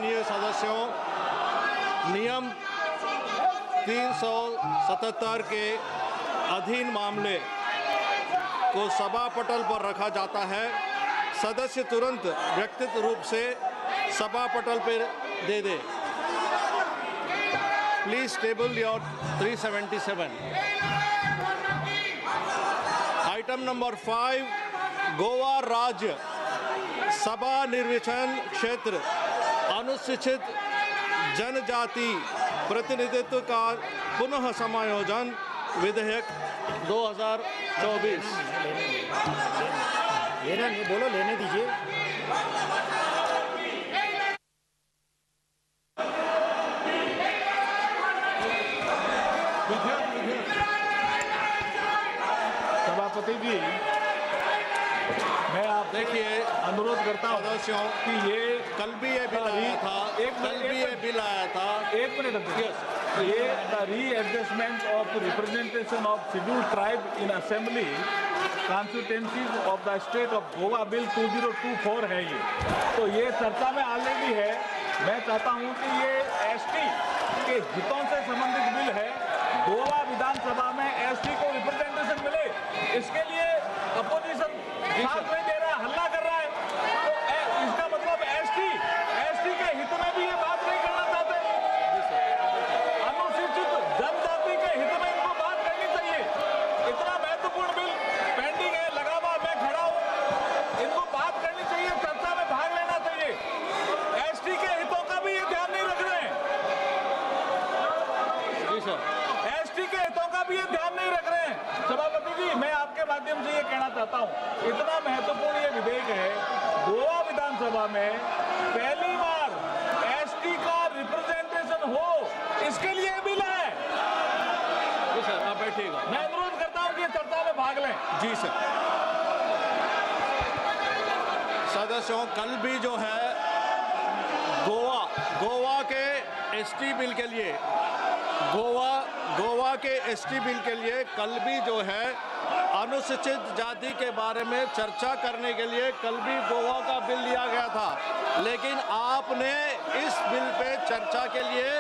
माननीय सदस्यों, नियम 377 के अधीन मामले को सभा पटल पर रखा जाता है। सदस्य तुरंत व्यक्तिगत रूप से सभा पटल पर दे दे। Please table your 377। Item number 5, Goa Rajya Sabha निर्वाचन क्षेत्र अनुसूचित जनजाति प्रतिनिधित्व का पुनः समायोजन विधेयक 2024। लेना नहीं, बोलो लेने दीजिए। सभापति जी, मैं आप देखिए, अनुरोध करता हूं सदस्यों कि ये कल भी ये बिल आया था, एक मिनट ये the readjustment of representation of scheduled tribe in assembly constituencies of the state of Goa bill 2024 है ये। तो ये चर्चा में ऑलरेडी है। मैं चाहता हूं कि ये एसटी के हितों से संबंधित बिल है। गोवा विधानसभा में एसटी को रिप्रेजेंटेशन मिले, इसके लिए अपोजिशन साथ नहीं दे रहा, हल्ला कर रहा है। तो इसका मतलब एसटी के हित में भी ये बात नहीं करना चाहते। अनुसूचित जनजाति के हित में इनको बात करनी चाहिए। इतना महत्वपूर्ण बिल पेंडिंग है, लगा हुआ, मैं खड़ा हूं। इनको बात करनी चाहिए, चर्चा में भाग लेना चाहिए। एसटी के हितों का भी ये ध्यान नहीं रख रहे हैं। जी सर, एसटी के हितों का भी ये ध्यान नहीं रख रहे हैं। सभापति जी, मैं आपके माध्यम से ये कहना चाहता हूं, इतना महत्वपूर्ण ये विधेयक है। गोवा विधानसभा में पहली बार एसटी का रिप्रेजेंटेशन हो, इसके लिए बिल है। जी सर, आप बैठिएगा। मैं अनुरोध करता हूं कि ये चर्चा में भाग लें। जी सर। सदस्यों, कल भी जो है गोवा के एसटी बिल के लिए गोवा के एसटी बिल के लिए कल भी जो है अनुसूचित जाति के बारे में चर्चा करने के लिए कल भी गोवा का बिल लिया गया था, लेकिन आपने इस बिल पे चर्चा के लिए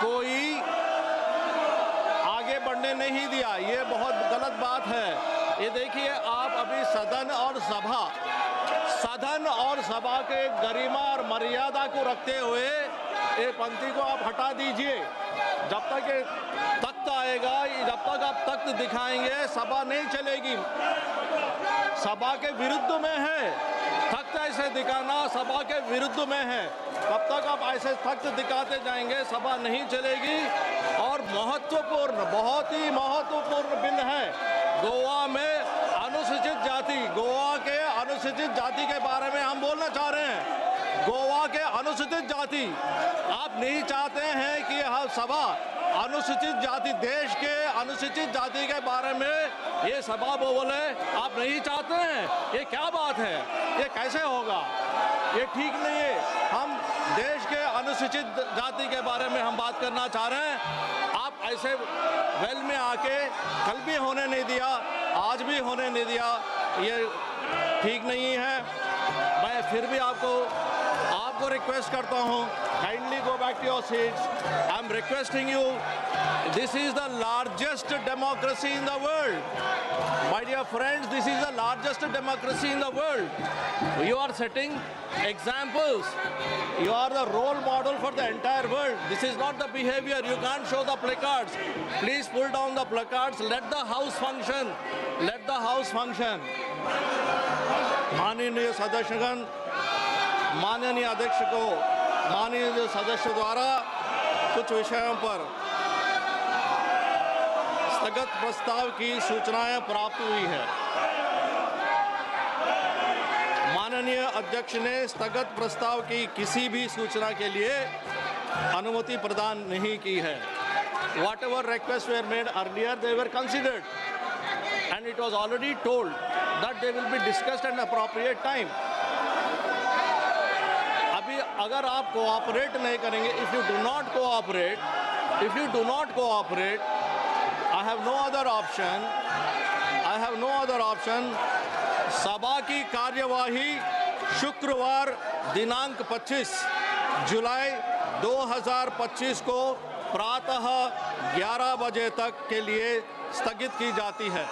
कोई आगे बढ़ने नहीं दिया। ये बहुत गलत बात है। ये देखिए, आप अभी सदन और सभा के गरिमा और मर्यादा को रखते हुए ये पंक्ति को आप हटा दीजिए। जब तक ये तख्त आएगा, जब तक आप तख्त दिखाएंगे, सभा नहीं चलेगी। सभा के विरुद्ध में है तख्त, ऐसे दिखाना सभा के विरुद्ध में है। तब तक आप ऐसे तख्त दिखाते जाएंगे, सभा नहीं चलेगी। और महत्वपूर्ण, बहुत ही महत्वपूर्ण बिल है। गोवा में अनुसूचित जाति के बारे में हम बोलना चाह रहे हैं। गोवा के अनुसूचित जाति, आप नहीं चाहते हैं कि हर सभा अनुसूचित जाति, देश के अनुसूचित जाति के बारे में ये सभा बोले, आप नहीं चाहते हैं। ये क्या बात है? ये कैसे होगा? ये ठीक नहीं है। हम देश के अनुसूचित जाति के बारे में हम बात करना चाह रहे हैं। आप ऐसे वेल में आके कल भी होने नहीं दिया, आज भी होने नहीं दिया, ये ठीक नहीं है। मैं फिर भी आपको रिक्वेस्ट करता हूँ, kindly go back to your seats. I am requesting you, this is the largest democracy in the world. My dear friends, this is the largest democracy in the world. You are setting examples. You are the role model for the entire world. This is not the behavior. You can't show the placards. Please pull down the placards. Let the house function. Let the house function. माननीय सदस्यगण, माननीय अध्यक्ष को माननीय सदस्य द्वारा कुछ विषयों पर स्थगत प्रस्ताव की सूचनाएं प्राप्त हुई है। माननीय अध्यक्ष ने स्थगत प्रस्ताव की किसी भी सूचना के लिए अनुमति प्रदान नहीं की है। Whatever requests were made earlier, they were considered, and it was already told that they will be discussed at appropriate time. अभी अगर आप कोऑपरेट नहीं करेंगे, if you do not cooperate, I have no other option. सभा की कार्यवाही शुक्रवार दिनांक 25 जुलाई 2025 को प्रातः 11 बजे तक के लिए स्थगित की जाती है।